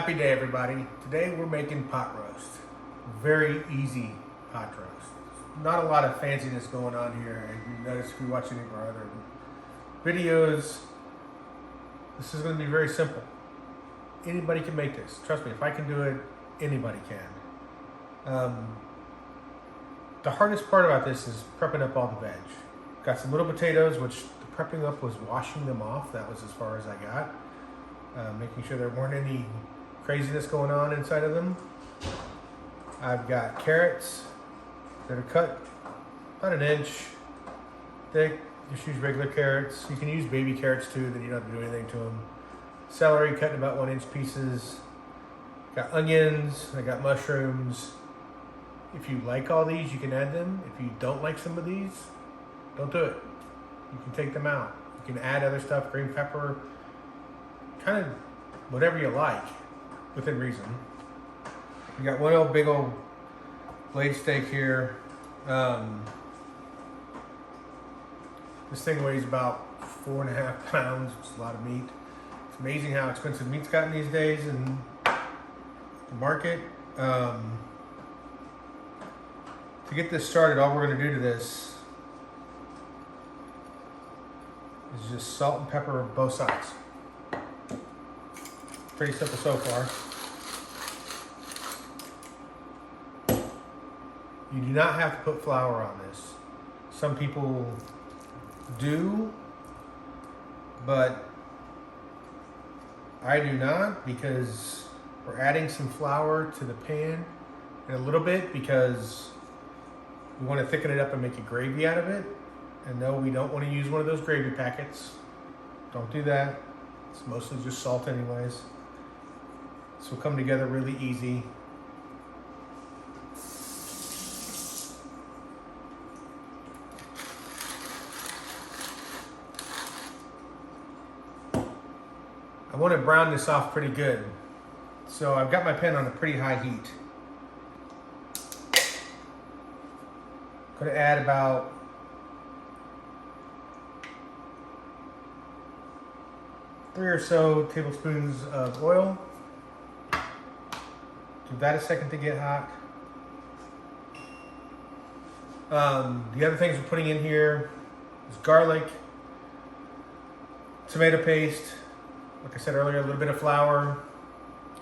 Happy day, everybody. Today we're making pot roast. Very easy pot roast. Not a lot of fanciness going on here. You notice if you watch any of our other videos, this is going to be very simple. Anybody can make this. Trust me, if I can do it, anybody can. The hardest part about this is prepping up all the veg. Got some little potatoes, which the prepping up was washing them off. That was as far as I got. Making sure there weren't any craziness going on inside of them. I've got carrots that are cut about an inch thick. Just use regular carrots. You can use baby carrots too, then you don't have to do anything to them. Celery cut in about 1 inch pieces. Got onions, I got mushrooms. If you like all these, you can add them. If you don't like some of these, don't do it. You can take them out. You can add other stuff, green pepper, kind of whatever you like, within reason. We got one big old blade steak here. This thing weighs about 4.5 pounds. It's a lot of meat. It's amazing how expensive meat's gotten these days in the market. To get this started, all we're going to do to this is just salt and pepper both sides. Pretty simple so far. You do not have to put flour on this. Some people do, but I do not, because we're adding some flour to the pan and a little bit because we want to thicken it up and make a gravy out of it. And no, we don't want to use one of those gravy packets. Don't do that. It's mostly just salt anyways. This will come together really easy. I want to brown this off pretty good. So I've got my pan on a pretty high heat. Going to add about 3 or so tablespoons of oil. Give that a second to get hot. The other things we're putting in here is garlic, tomato paste, like I said earlier, a little bit of flour,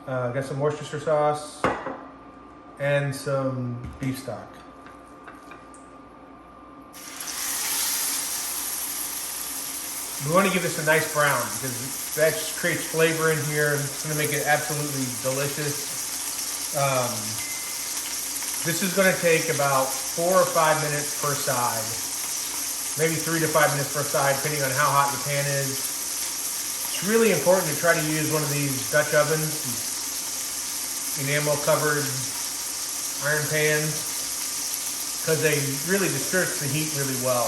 got some Worcestershire sauce, and some beef stock. We want to give this a nice brown because that just creates flavor in here. It's going to make it absolutely delicious. This is going to take about 4 or 5 minutes per side, maybe 3 to 5 minutes per side, depending on how hot the pan is. It's really important to try to use one of these Dutch ovens, these enamel-covered iron pans, because they really disperse the heat really well.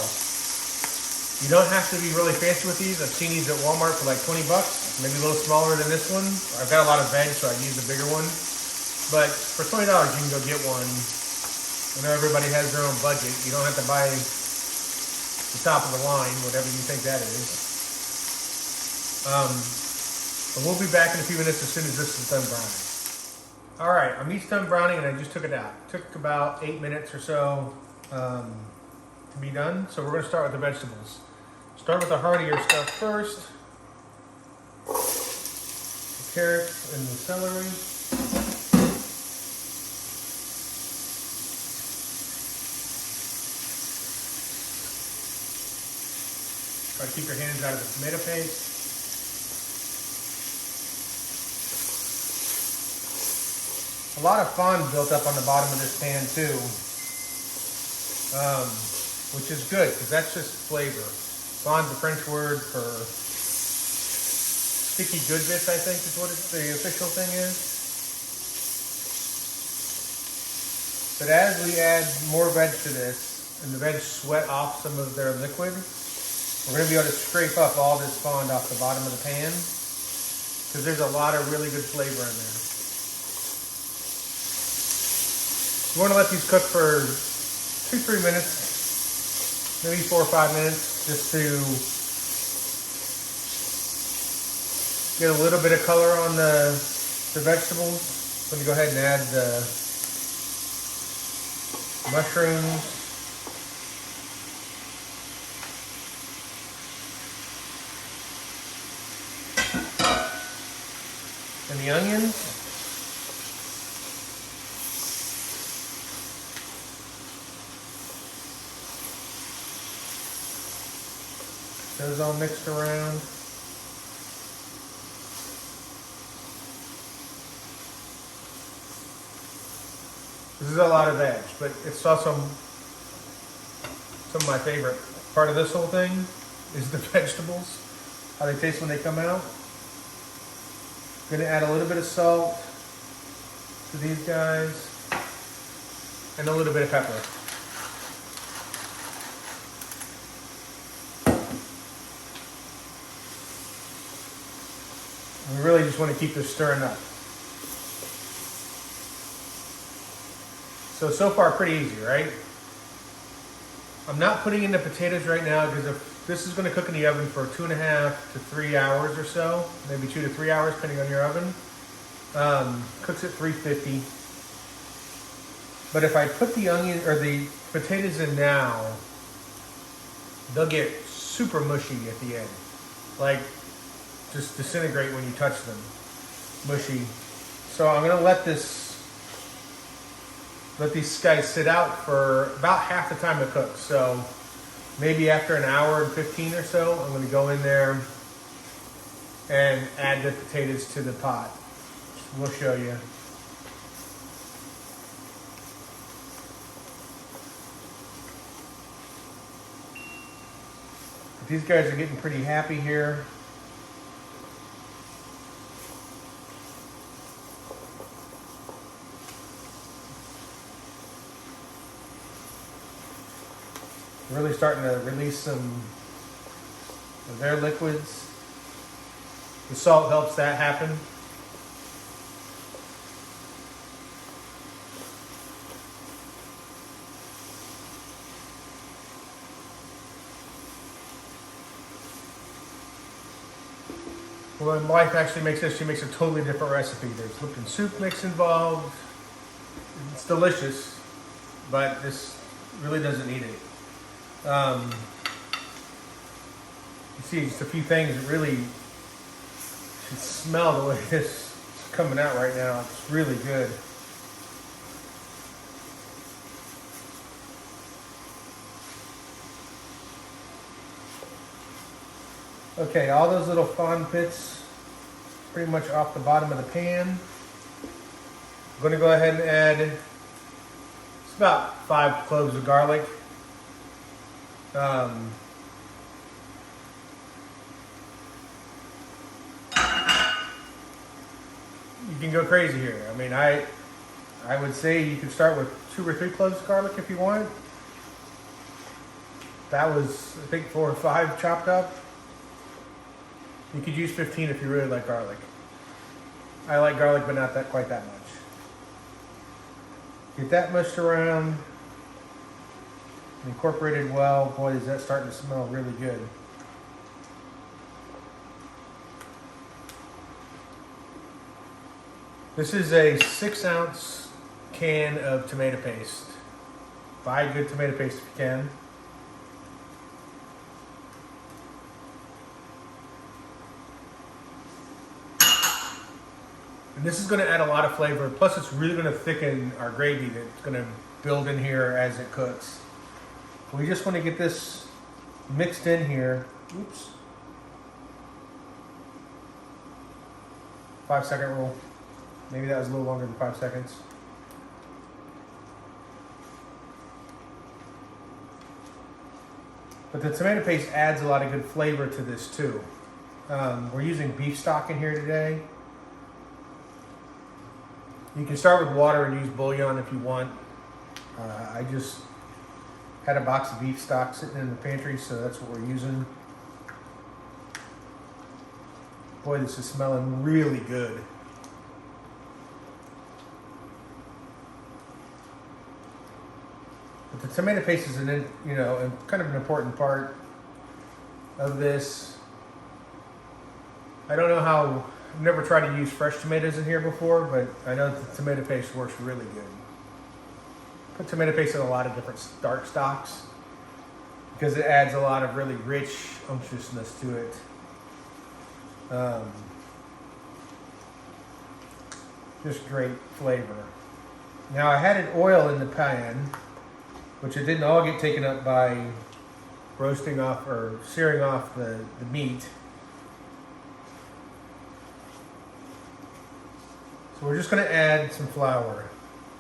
You don't have to be really fancy with these. I've seen these at Walmart for like 20 bucks, maybe a little smaller than this one. I've got a lot of veg, so I use the bigger one. But for $20, you can go get one. I know everybody has their own budget. You don't have to buy the top of the line, whatever you think that is. But we'll be back in a few minutes as soon as this is done browning. All right, our meat's done browning and I just took it out. It took about 8 minutes or so to be done. So we're gonna start with the vegetables. Start with the heartier stuff first. The carrots and the celery. Try to keep your hands out of the tomato paste. A lot of fond built up on the bottom of this pan too, which is good because that's just flavor. Fond's the French word for sticky good bits, I think is what the official thing is. But as we add more veg to this, and the veg sweat off some of their liquid, we're going to be able to scrape up all this fond off the bottom of the pan because there's a lot of really good flavor in there. You want to let these cook for 2-3 minutes, maybe 4 or 5 minutes, just to get a little bit of color on the the vegetables. I'm going to go ahead and add the mushrooms. And the onions. Those all mixed around. This is a lot of veg, but it's also some of my favorite part of this whole thing is the vegetables, how they taste when they come out. I'm gonna add a little bit of salt to these guys and a little bit of pepper. We really just want to keep this stirring up. So far pretty easy, right? I'm not putting in the potatoes right now because if this is going to cook in the oven for 2.5 to 3 hours or so, maybe 2 to 3 hours depending on your oven. Cooks at 350. But if I put the onion or the potatoes in now, they'll get super mushy at the end. Like just disintegrate when you touch them. Mushy. So I'm gonna let these guys sit out for about half the time it cooks. So maybe after an hour and 15 or so, I'm gonna go in there and add the potatoes to the pot. We'll show you. But these guys are getting pretty happy here. Really starting to release some of their liquids. The salt helps that happen. Well, my wife actually makes this. She makes a totally different recipe. There's Lipton soup mix involved. It's delicious, but this really doesn't need it. You see just a few things that really should smell the way this is coming out right now. It's really good. Okay, all those little fond pits pretty much off the bottom of the pan. I'm going to go ahead and add, it's about 5 cloves of garlic. You can go crazy here. I mean, I would say you could start with 2 or 3 cloves of garlic if you want. That was, I think, 4 or 5 chopped up. You could use 15 if you really like garlic. I like garlic, but not quite that much. Get that mushed around. Incorporated well. Boy, is that starting to smell really good. This is a 6-ounce can of tomato paste. Buy good tomato paste if you can. And this is going to add a lot of flavor. Plus, it's really going to thicken our gravy that's going to build in here as it cooks. We just want to get this mixed in here. Oops. 5-second rule. Maybe that was a little longer than 5 seconds. But the tomato paste adds a lot of good flavor to this too. We're using beef stock in here today. You can start with water and use bouillon if you want. I just had a box of beef stock sitting in the pantry, so that's what we're using. Boy, this is smelling really good. But the tomato paste is kind of an important part of this. I don't know how never tried to use fresh tomatoes in here before, but I know the tomato paste works really good. Put tomato paste in a lot of different dark stocks because it adds a lot of really rich unctuousness to it. Just great flavor. Now I had an oil in the pan, which it didn't all get taken up by roasting off or searing off the meat. So we're just going to add some flour.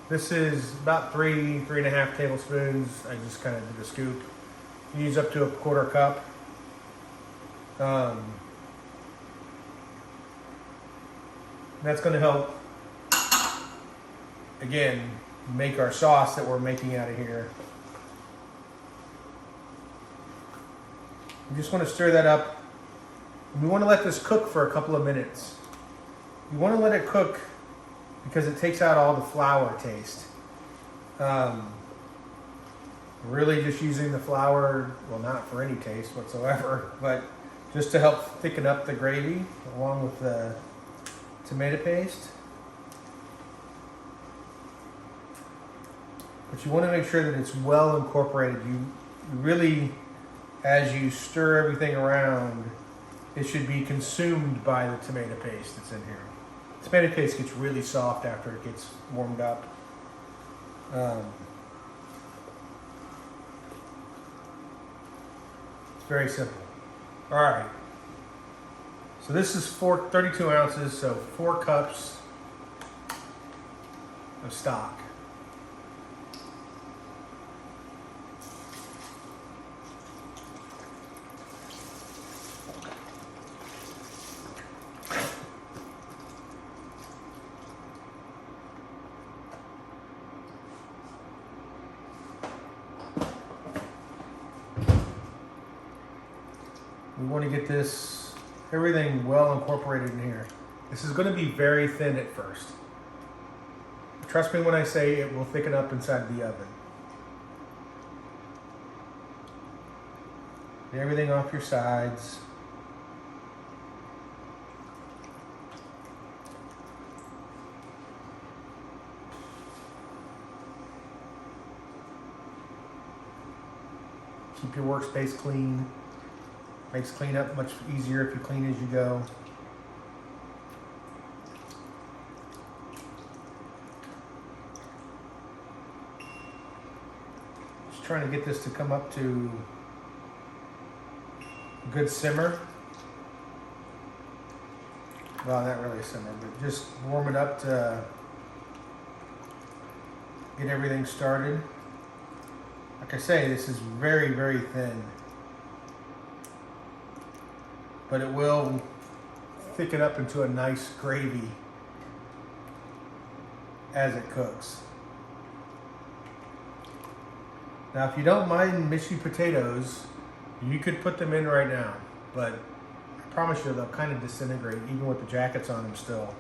This is about 3.5 tablespoons. I just kind of did a scoop. You use up to a 1/4 cup. That's going to help, again, make our sauce that we're making out of here. You just want to stir that up. We want to let this cook for a couple of minutes. You want to let it cook because it takes out all the flour taste. Really just using the flour, well, not for any taste whatsoever, but just to help thicken up the gravy along with the tomato paste. But you want to make sure that it's well incorporated. You really, as you stir everything around, it should be consumed by the tomato paste that's in here. Tomato paste gets really soft after it gets warmed up. It's very simple. All right. So this is 32 ounces, so 4 cups of stock. We want to get everything well incorporated in here. This is going to be very thin at first. Trust me when I say it will thicken up inside the oven. Get everything off your sides. Keep your workspace clean. Makes cleanup much easier if you clean as you go. Just trying to get this to come up to a good simmer. Well, not really a simmer, but just warm it up to get everything started. Like I say, this is very, very thin, but it will thicken up into a nice gravy as it cooks. Now, if you don't mind mushy potatoes, you could put them in right now, but I promise you they'll kind of disintegrate even with the jackets on them still.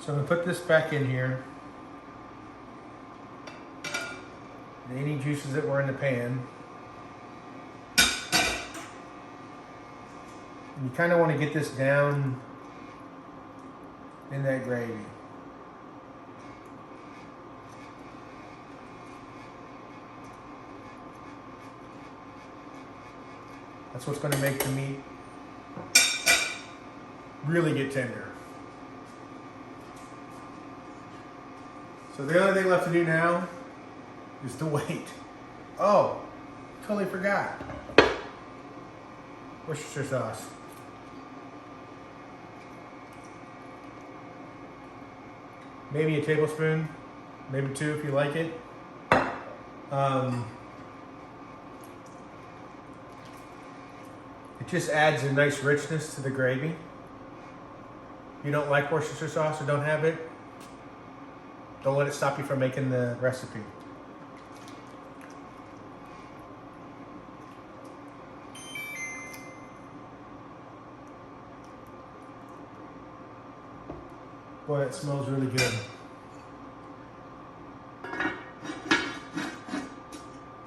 So I'm going to put this back in here. And any juices that were in the pan. And you kind of want to get this down in that gravy. That's what's going to make the meat really get tender. So the only thing left to do now is to wait. Oh, totally forgot. Worcestershire sauce. Maybe a tablespoon, maybe 2 if you like it. It just adds a nice richness to the gravy. If you don't like Worcestershire sauce or don't have it, don't let it stop you from making the recipe. Boy, it smells really good.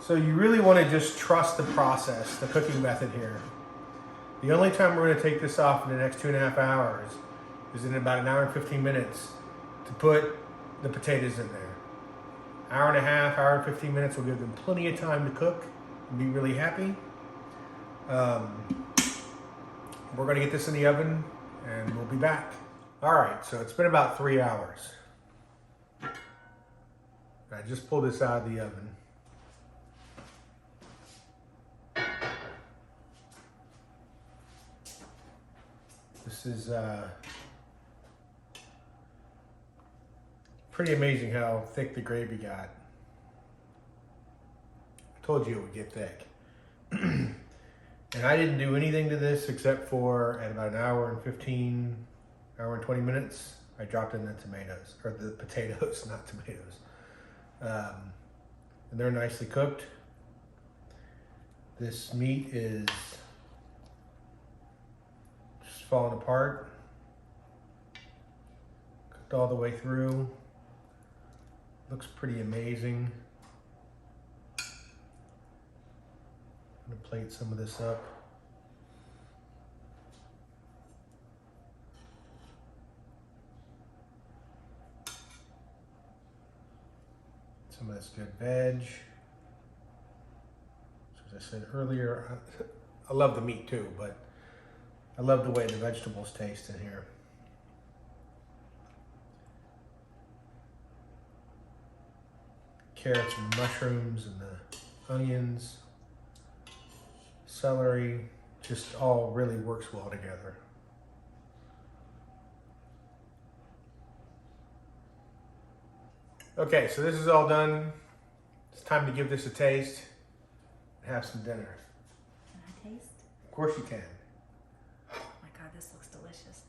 So you really want to just trust the process, the cooking method here. The only time we're going to take this off in the next 2.5 hours is in about 1 hour and 15 minutes to put the potatoes in there. 1.5 hours, 1 hour and 15 minutes will give them plenty of time to cook and be really happy. We're going to get this in the oven and we'll be back. All right, so it's been about 3 hours. I just pulled this out of the oven. This is pretty amazing how thick the gravy got. I told you it would get thick. And I didn't do anything to this except for at about 1 hour and 15, 1 hour and 20 minutes, I dropped in the tomatoes, or the potatoes, not tomatoes. And they're nicely cooked. This meat is just falling apart. Cooked all the way through. Looks pretty amazing. I'm gonna plate some of this up. Some of this good veg. So as I said earlier, I love the meat too, but I love the way the vegetables taste in here. Carrots and mushrooms and the onions, celery, just all really works well together. Okay, so this is all done. It's time to give this a taste and have some dinner. Can I taste? Of course you can. Oh my God, this looks delicious.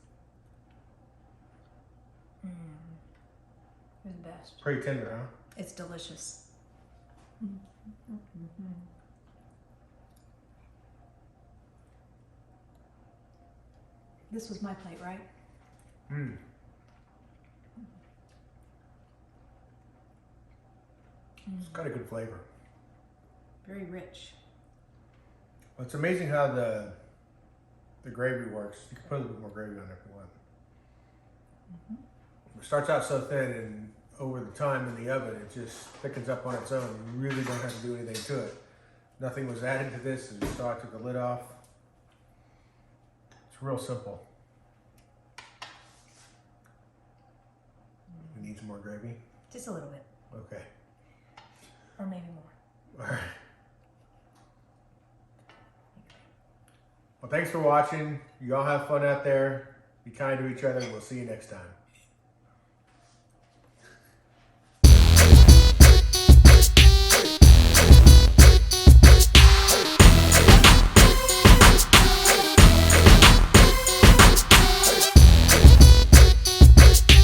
It's the best. Pretty tender, huh? It's delicious. This was my plate, right? It's got a good flavor. Very rich. Well, it's amazing how the gravy works. You can put a little bit more gravy on there if you want. It starts out so thin, and over the time in the oven, it just thickens up on its own. You really don't have to do anything to it. Nothing was added to this. As you saw, I took the lid off. It's real simple. We need some more gravy? Just a little bit. Okay. Or maybe more. All right. Well, thanks for watching. You all have fun out there. Be kind to each other. We'll see you next time.